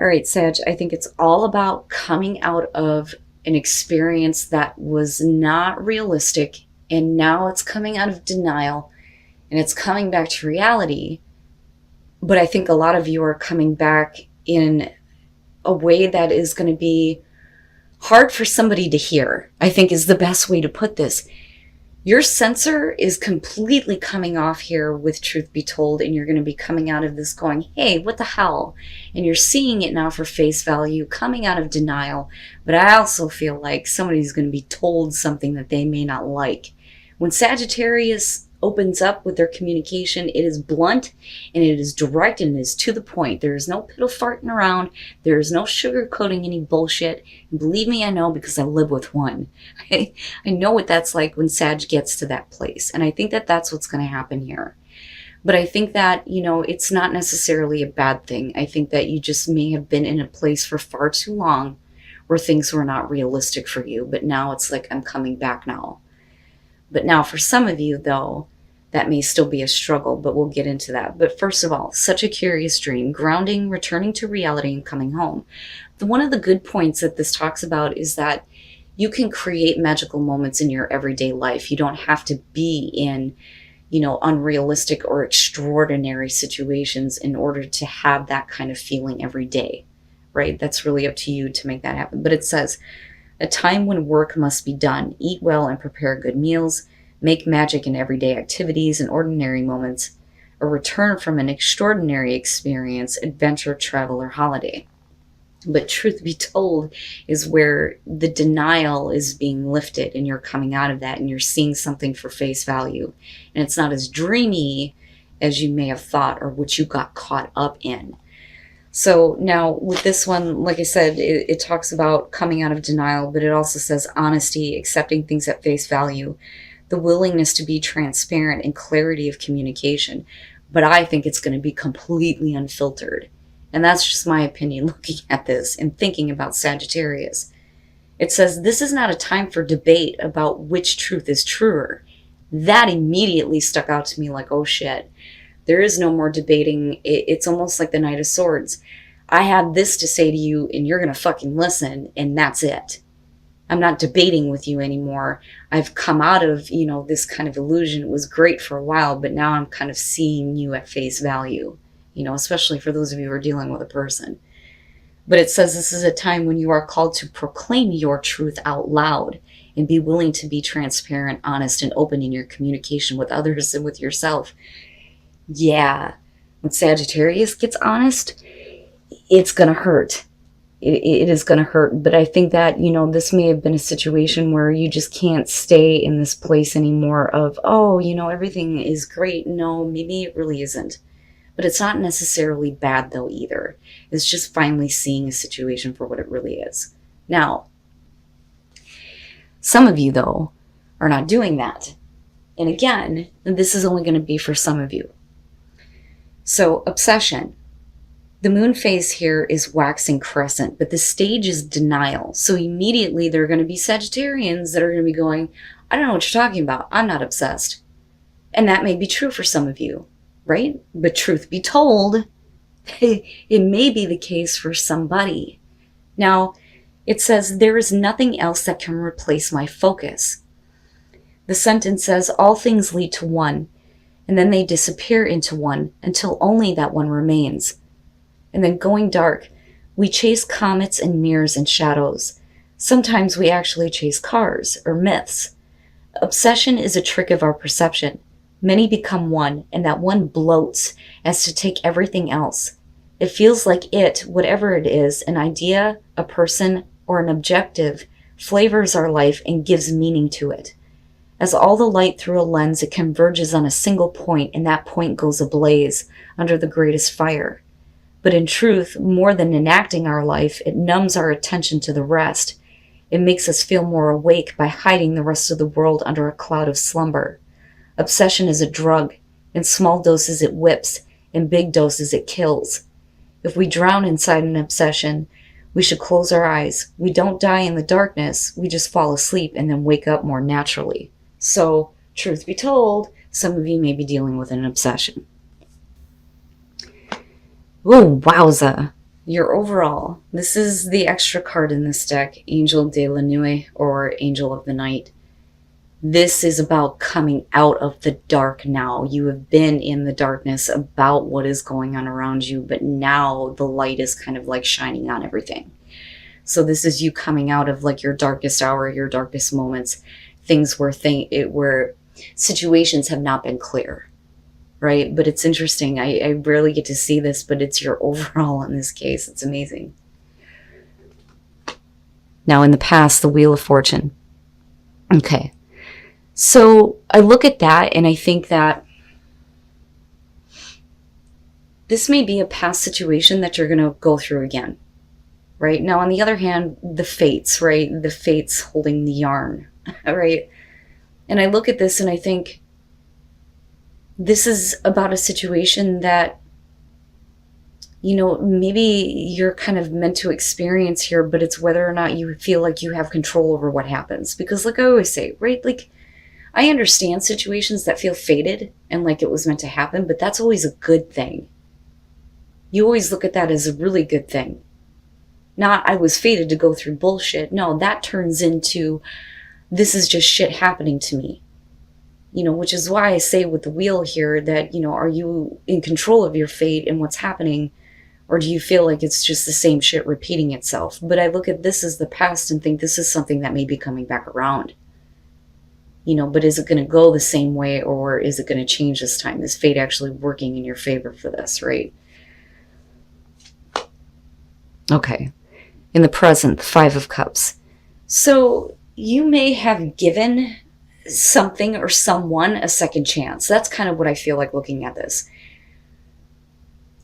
All right, Sag, I think it's all about coming out of an experience that was not realistic, and now it's coming out of denial and it's coming back to reality. But I think a lot of you are coming back in a way that is going to be hard for somebody to hear, I think is the best way to put this. Your sensor is completely coming off here with truth be told, and you're going to be coming out of this going, hey, what the hell? And you're seeing it now for face value, coming out of denial. But I also feel like somebody's going to be told something that they may not like. When Sagittarius opens up with their communication, it is blunt and it is direct and it is to the point. There is no piddle farting around. There is no sugarcoating any bullshit. And believe me, I know, because I live with one. I know what that's like when Sag gets to that place. And I think that that's what's going to happen here. But I think that, it's not necessarily a bad thing. I think that you just may have been in a place for far too long where things were not realistic for you. But now it's like, I'm coming back now. But now for some of you, though, that may still be a struggle, but we'll get into that. But first of all, such a curious dream, grounding, returning to reality, and coming home. One of the good points that this talks about is that you can create magical moments in your everyday life. You don't have to be in, unrealistic or extraordinary situations in order to have that kind of feeling every day, right? That's really up to you to make that happen. But it says, a time when work must be done. Eat well and prepare good meals. Make magic in everyday activities and ordinary moments. A return from an extraordinary experience, adventure, travel, or holiday. But truth be told is where the denial is being lifted and you're coming out of that and you're seeing something for face value. And it's not as dreamy as you may have thought or what you got caught up in. So now with this one, like I said, it talks about coming out of denial, but it also says honesty, accepting things at face value, the willingness to be transparent, and clarity of communication. But I think it's going to be completely unfiltered. And that's just my opinion looking at this and thinking about Sagittarius. It says this is not a time for debate about which truth is truer. That immediately stuck out to me like, oh shit. There is no more debating. It's almost like the Knight of Swords. I have this to say to you and you're going to fucking listen and that's it. I'm not debating with you anymore. I've come out of, this kind of illusion. It was great for a while, but now I'm kind of seeing you at face value, especially for those of you who are dealing with a person. But it says this is a time when you are called to proclaim your truth out loud and be willing to be transparent, honest, and open in your communication with others and with yourself. Yeah, when Sagittarius gets honest, it's going to hurt. It is going to hurt. But I think that, this may have been a situation where you just can't stay in this place anymore of, everything is great. No, maybe it really isn't. But it's not necessarily bad, though, either. It's just finally seeing a situation for what it really is. Now, some of you, though, are not doing that. And again, this is only going to be for some of you. So, obsession. The moon phase here is waxing crescent, but the stage is denial. So immediately there are going to be Sagittarians that are going to be going, I don't know what you're talking about. I'm not obsessed. And that may be true for some of you, right? But truth be told, it may be the case for somebody. Now, it says, there is nothing else that can replace my focus. The sentence says, all things lead to one. And then they disappear into one until only that one remains. And then going dark, we chase comets and mirrors and shadows. Sometimes we actually chase cars or myths. Obsession is a trick of our perception. Many become one, and that one bloats as to take everything else. It feels like it, whatever it is, an idea, a person, or an objective, flavors our life and gives meaning to it. As all the light through a lens, it converges on a single point, and that point goes ablaze under the greatest fire. But in truth, more than enacting our life, it numbs our attention to the rest. It makes us feel more awake by hiding the rest of the world under a cloud of slumber. Obsession is a drug. In small doses it whips, in big doses it kills. If we drown inside an obsession, we should close our eyes. We don't die in the darkness, we just fall asleep and then wake up more naturally. So, truth be told, some of you may be dealing with an obsession. Oh, wowza. Your overall, this is the extra card in this deck, Angel de la Nuit, or Angel of the Night. This is about coming out of the dark now. You have been in the darkness about what is going on around you, but now the light is kind of like shining on everything. So this is you coming out of like your darkest hour, your darkest moments, things where situations have not been clear, right? But it's interesting. I rarely get to see this, but it's your overall in this case. It's amazing. Now in the past, the Wheel of Fortune. Okay. So I look at that and I think that this may be a past situation that you're going to go through again, right? Now, on the other hand, the fates, right? The fates holding the yarn, right? And I look at this and I think this is about a situation that, you know, maybe you're kind of meant to experience here, but it's whether or not you feel like you have control over what happens. Because like I always say, right? Like, I understand situations that feel fated and like it was meant to happen, but that's always a good thing. You always look at that as a really good thing. Not, I was fated to go through bullshit. No, that turns into, this is just shit happening to me. You know, which is why I say with the wheel here that, you know, are you in control of your fate and what's happening? Or do you feel like it's just the same shit repeating itself? But I look at this as the past and think this is something that may be coming back around. You know, but is it going to go the same way, or is it going to change this time? Is fate actually working in your favor for this, right? Okay. In the present, the Five of Cups. So you may have given something or someone a second chance. That's kind of what I feel like looking at this.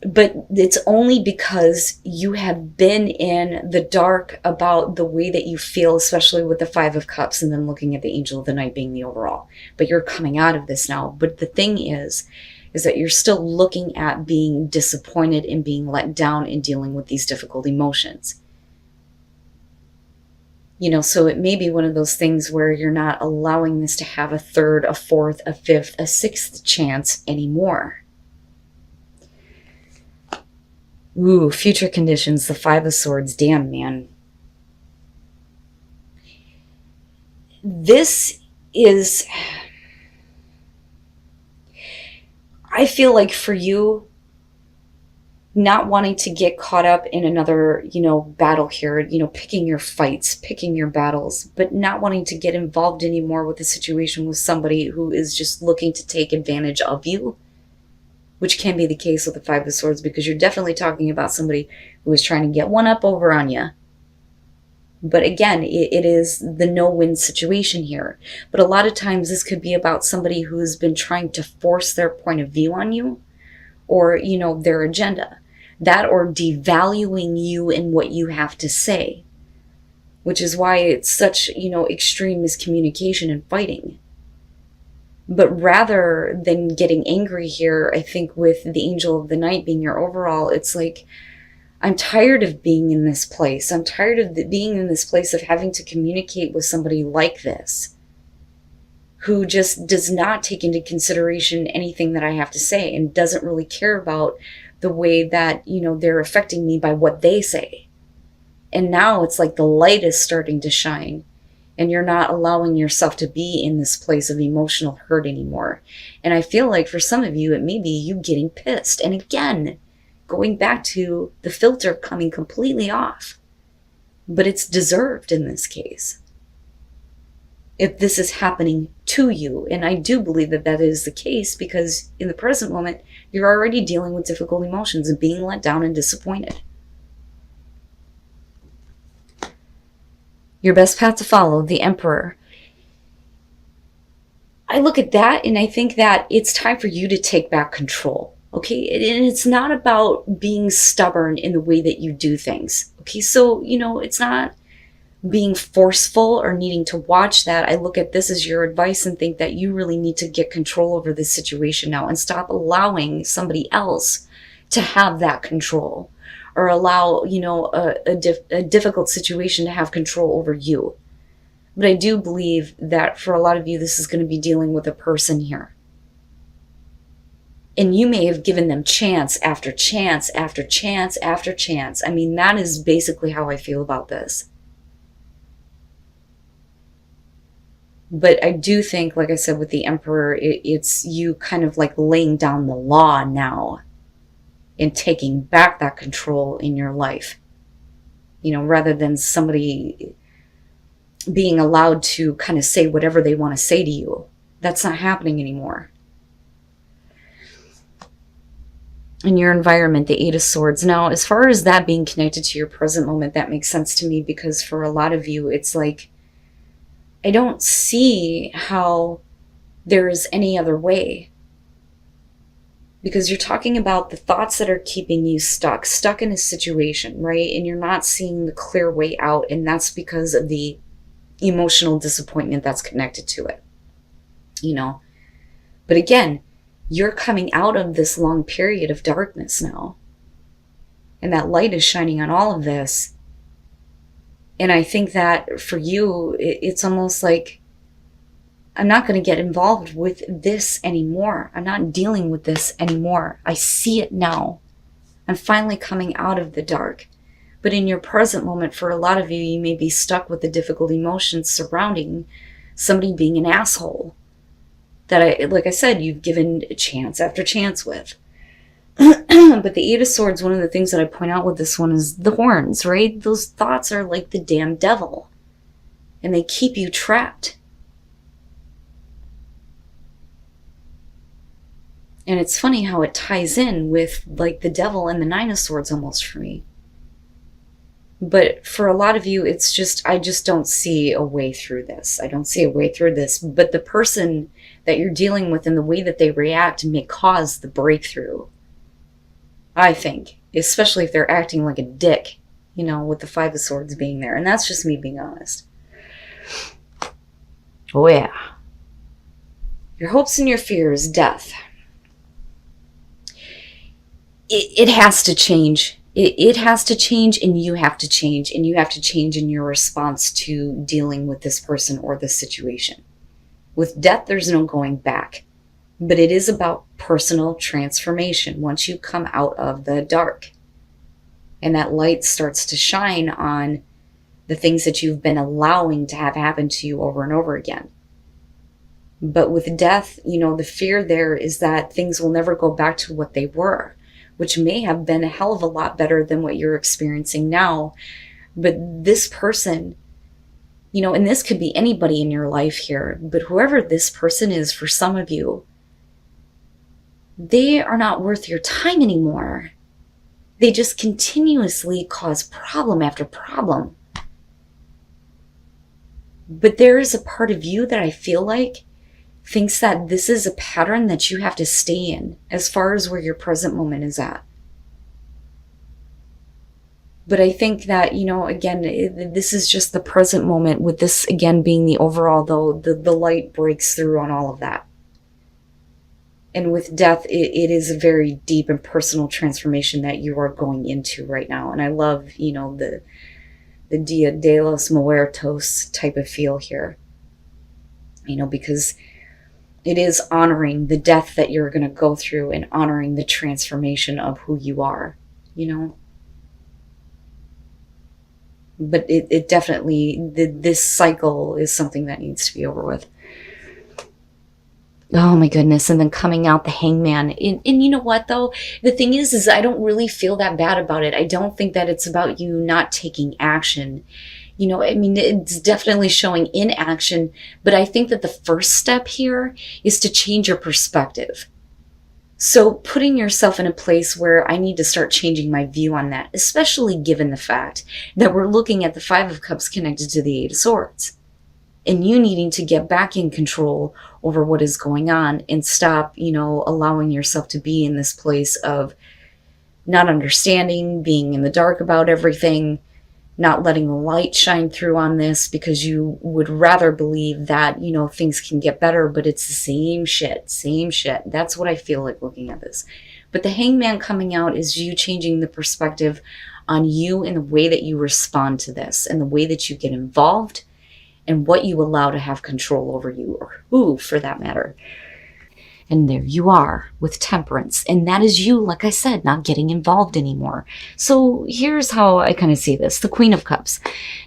But it's only because you have been in the dark about the way that you feel, especially with the Five of Cups, and then looking at the Angel of the Night being the overall. But you're coming out of this now. But the thing is that you're still looking at being disappointed and being let down and dealing with these difficult emotions. You know, so it may be one of those things where you're not allowing this to have a third, a fourth, a fifth, a sixth chance anymore. Ooh, future conditions, the Five of Swords. Damn, man. This is, I feel like for you, not wanting to get caught up in another, you know, battle here, you know, picking your fights, picking your battles, but not wanting to get involved anymore with a situation with somebody who is just looking to take advantage of you. Which can be the case with the Five of Swords, because you're definitely talking about somebody who is trying to get one up over on you. But again, it is the no-win situation here. But a lot of times this could be about somebody who has been trying to force their point of view on you, or, you know, their agenda. That, or devaluing you and what you have to say. Which is why it's such, you know, extreme miscommunication and fighting. But rather than getting angry here, I think with the Angel of the Night being your overall, it's like, I'm tired of being in this place. I'm tired of being in this place of having to communicate with somebody like this, who just does not take into consideration anything that I have to say and doesn't really care about the way that, you know, they're affecting me by what they say. And now it's like the light is starting to shine. And you're not allowing yourself to be in this place of emotional hurt anymore. And I feel like for some of you, it may be you getting pissed. And again, going back to the filter coming completely off. But it's deserved in this case. If this is happening to you. And I do believe that that is the case, because in the present moment, you're already dealing with difficult emotions and being let down and disappointed. Your best path to follow, the Emperor. I look at that and I think that it's time for you to take back control. Okay, and it's not about being stubborn in the way that you do things. Okay, so, you know, it's not being forceful or needing to watch that. I look at this as your advice and think that you really need to get control over this situation now and stop allowing somebody else to have that control. Or allow, you know, a difficult situation to have control over you. But I do believe that for a lot of you, this is going to be dealing with a person here. And you may have given them chance after chance after chance after chance. I mean, that is basically how I feel about this. But I do think, like I said, with the Emperor, it's you kind of like laying down the law now and taking back that control in your life. You know, rather than somebody being allowed to kind of say whatever they want to say to you. That's not happening anymore. In your environment, the Eight of Swords. Now, as far as that being connected to your present moment, that makes sense to me, because for a lot of you, it's like, I don't see how there is any other way. Because you're talking about the thoughts that are keeping you stuck in a situation, right? And you're not seeing the clear way out, and that's because of the emotional disappointment that's connected to it, you know? But again, you're coming out of this long period of darkness now. And that light is shining on all of this. And I think that for you, it's almost like, I'm not going to get involved with this anymore. I'm not dealing with this anymore. I see it now. I'm finally coming out of the dark. But in your present moment, for a lot of you, you may be stuck with the difficult emotions surrounding somebody being an asshole. That, like I said, you've given chance after chance with. But the Eight of Swords, one of the things that I point out with this one is the horns, right? Those thoughts are like the damn devil. And they keep you trapped. And it's funny how it ties in with like the devil and the Nine of Swords almost for me. But for a lot of you, it's just, I just don't see a way through this. I don't see a way through this. But the person that you're dealing with and the way that they react may cause the breakthrough. I think. Especially if they're acting like a dick, you know, with the Five of Swords being there. And that's just me being honest. Oh yeah. Your hopes and your fears, death. It has to change. It has to change, and you have to change. And you have to change in your response to dealing with this person or this situation. With death, there's no going back. But it is about personal transformation once you come out of the dark. And that light starts to shine on the things that you've been allowing to have happen to you over and over again. But with death, you know, the fear there is that things will never go back to what they were, which may have been a hell of a lot better than what you're experiencing now. But this person, you know, and this could be anybody in your life here, but whoever this person is for some of you, they are not worth your time anymore. They just continuously cause problem after problem. But there is a part of you that I feel like thinks that this is a pattern that you have to stay in as far as where your present moment is at. But I think that, you know, again, this is just the present moment, with this again being the overall, though, the light breaks through on all of that. And with death, it is a very deep and personal transformation that you are going into right now. And I love, you know, the Dia de los Muertos type of feel here. You know, because it is honoring the death that you're going to go through and honoring the transformation of who you are, you know. But it definitely, this cycle is something that needs to be over with. Oh my goodness. And then coming out the Hangman. And you know what though? The thing is I don't really feel that bad about it. I don't think that it's about you not taking action. You know, I mean, it's definitely showing inaction, but I think that the first step here is to change your perspective. So putting yourself in a place where I need to start changing my view on that, especially given the fact that we're looking at the Five of Cups connected to the Eight of Swords. And you needing to get back in control over what is going on and stop, you know, allowing yourself to be in this place of not understanding, being in the dark about everything, not letting the light shine through on this because you would rather believe that, you know, things can get better, but it's the same shit, same shit. That's what I feel like looking at this. But the Hangman coming out is you changing the perspective on you and the way that you respond to this and the way that you get involved and what you allow to have control over you, or who for that matter. And there you are with Temperance. And that is you, like I said, not getting involved anymore. So here's how I kind of see this. The Queen of Cups.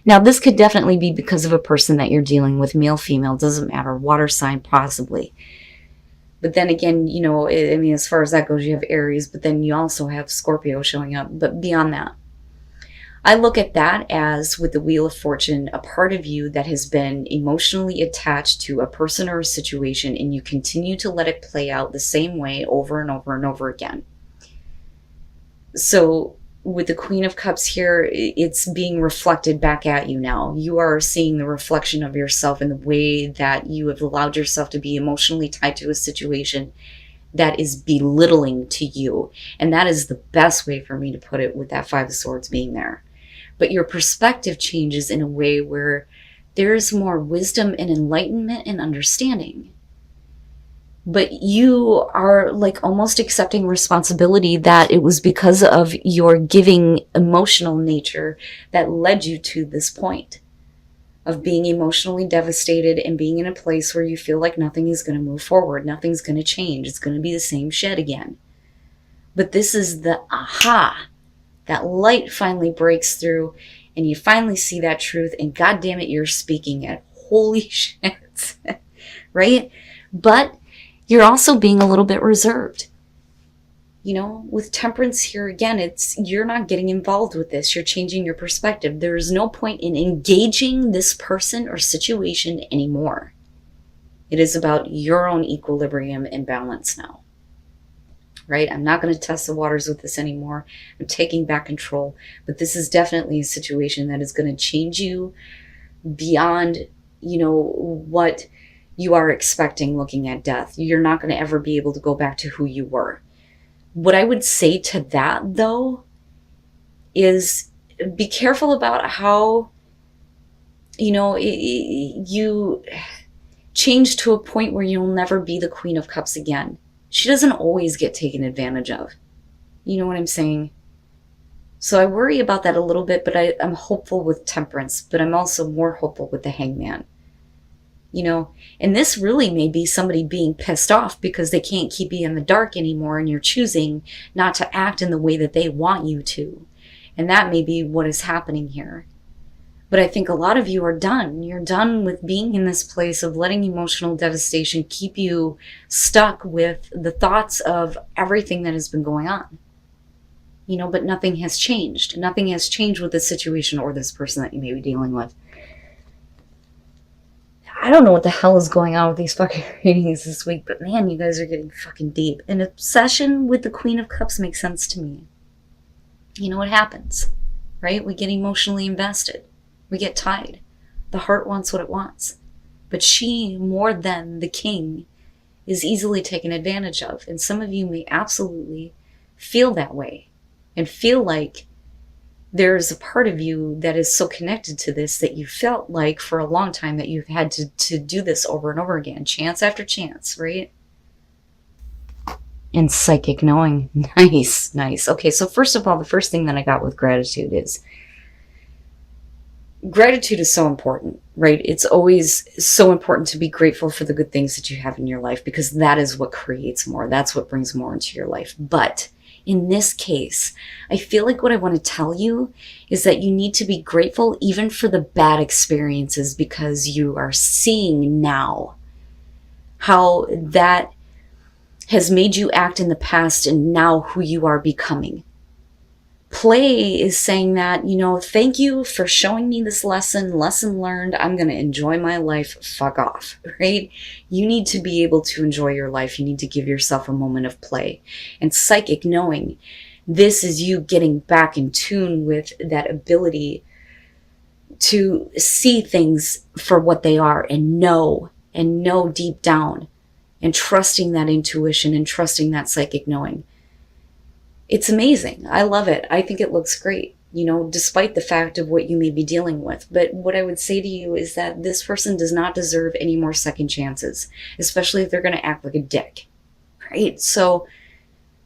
Now, this could definitely be because of a person that you're dealing with, male, female, doesn't matter, water sign possibly. But then again, you know, I mean, as far as that goes, you have Aries, but then you also have Scorpio showing up. But beyond that, I look at that as, with the Wheel of Fortune, a part of you that has been emotionally attached to a person or a situation, and you continue to let it play out the same way over and over and over again. So with the Queen of Cups here, it's being reflected back at you now. You are seeing the reflection of yourself in the way that you have allowed yourself to be emotionally tied to a situation that is belittling to you. And that is the best way for me to put it, with that Five of Swords being there. But your perspective changes in a way where there's more wisdom and enlightenment and understanding. But you are like almost accepting responsibility that it was because of your giving emotional nature that led you to this point of being emotionally devastated and being in a place where you feel like nothing is going to move forward. Nothing's going to change. It's going to be the same shit again. But this is the aha. That light finally breaks through and you finally see that truth, and God damn it, you're speaking it. Holy shit. Right? But you're also being a little bit reserved. You know, with Temperance here again, it's, you're not getting involved with this. You're changing your perspective. There is no point in engaging this person or situation anymore. It is about your own equilibrium and balance now. Right? I'm not going to test the waters with this anymore. I'm taking back control. But this is definitely a situation that is going to change you beyond, you know, what you are expecting looking at death. You're not going to ever be able to go back to who you were. What I would say to that, though, is be careful about how, you know, you change to a point where you'll never be the Queen of Cups again. She doesn't always get taken advantage of. You know what I'm saying? So I worry about that a little bit, but I'm hopeful with Temperance, but I'm also more hopeful with the Hangman. You know, and this really may be somebody being pissed off because they can't keep you in the dark anymore, and you're choosing not to act in the way that they want you to. And that may be what is happening here. But I think a lot of you are done. You're done with being in this place of letting emotional devastation keep you stuck with the thoughts of everything that has been going on. You know, but nothing has changed. Nothing has changed with this situation or this person that you may be dealing with. I don't know what the hell is going on with these fucking readings this week, but man, you guys are getting fucking deep. An obsession with the Queen of Cups makes sense to me. You know what happens, right? We get emotionally invested. We get tied. The heart wants what it wants. But she, more than the king, is easily taken advantage of. And some of you may absolutely feel that way and feel like there's a part of you that is so connected to this that you felt like for a long time that you've had to do this over and over again, chance after chance, right? And psychic knowing. Nice, nice. Okay, so first of all, the first thing that I got with gratitude is gratitude is so important, right? It's always so important to be grateful for the good things that you have in your life, because that is what creates more. That's what brings more into your life. But in this case, I feel like what I want to tell you is that you need to be grateful even for the bad experiences, because you are seeing now how that has made you act in the past and now who you are becoming. Play is saying that, you know, thank you for showing me this lesson learned. I'm going to enjoy my life. Fuck off, right? You need to be able to enjoy your life. You need to give yourself a moment of play. And psychic knowing, this is you getting back in tune with that ability to see things for what they are and know deep down, and trusting that intuition and trusting that psychic knowing. It's amazing. I love it. I think it looks great, you know, despite the fact of what you may be dealing with. But what I would say to you is that this person does not deserve any more second chances, especially if they're going to act like a dick, right? So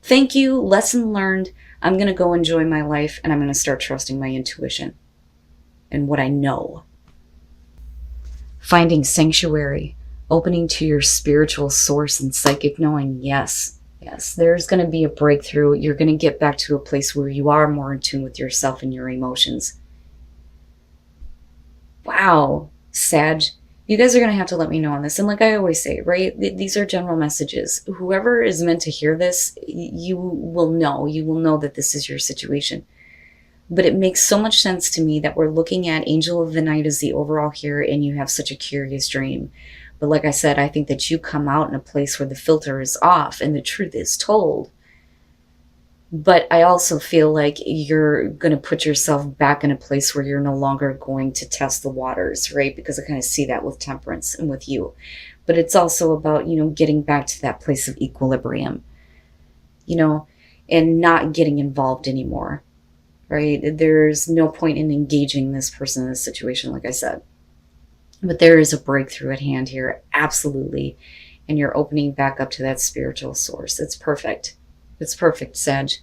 thank you. Lesson learned. I'm going to go enjoy my life, and I'm going to start trusting my intuition and what I know. Finding sanctuary. opening to your spiritual source and psychic knowing. Yes, yes, there's going to be a breakthrough. You're going to get back to a place where you are more in tune with yourself and your emotions. Wow, Sag, you guys are going to have to let me know on this. And like I always say, right, these are general messages. Whoever is meant to hear this, you will know that this is your situation. But it makes so much sense to me that we're looking at Angel of the Night as the overall here, and you have such a curious dream. But like I said, I think that you come out in a place where the filter is off and the truth is told. But I also feel like you're going to put yourself back in a place where you're no longer going to test the waters, right? Because I kind of see that with Temperance and with you. But it's also about, getting back to that place of equilibrium, and not getting involved anymore, right? There's no point in engaging this person in this situation, like I said. But there is a breakthrough at hand here, absolutely. And you're opening back up to that spiritual source. It's perfect. It's perfect, Sag.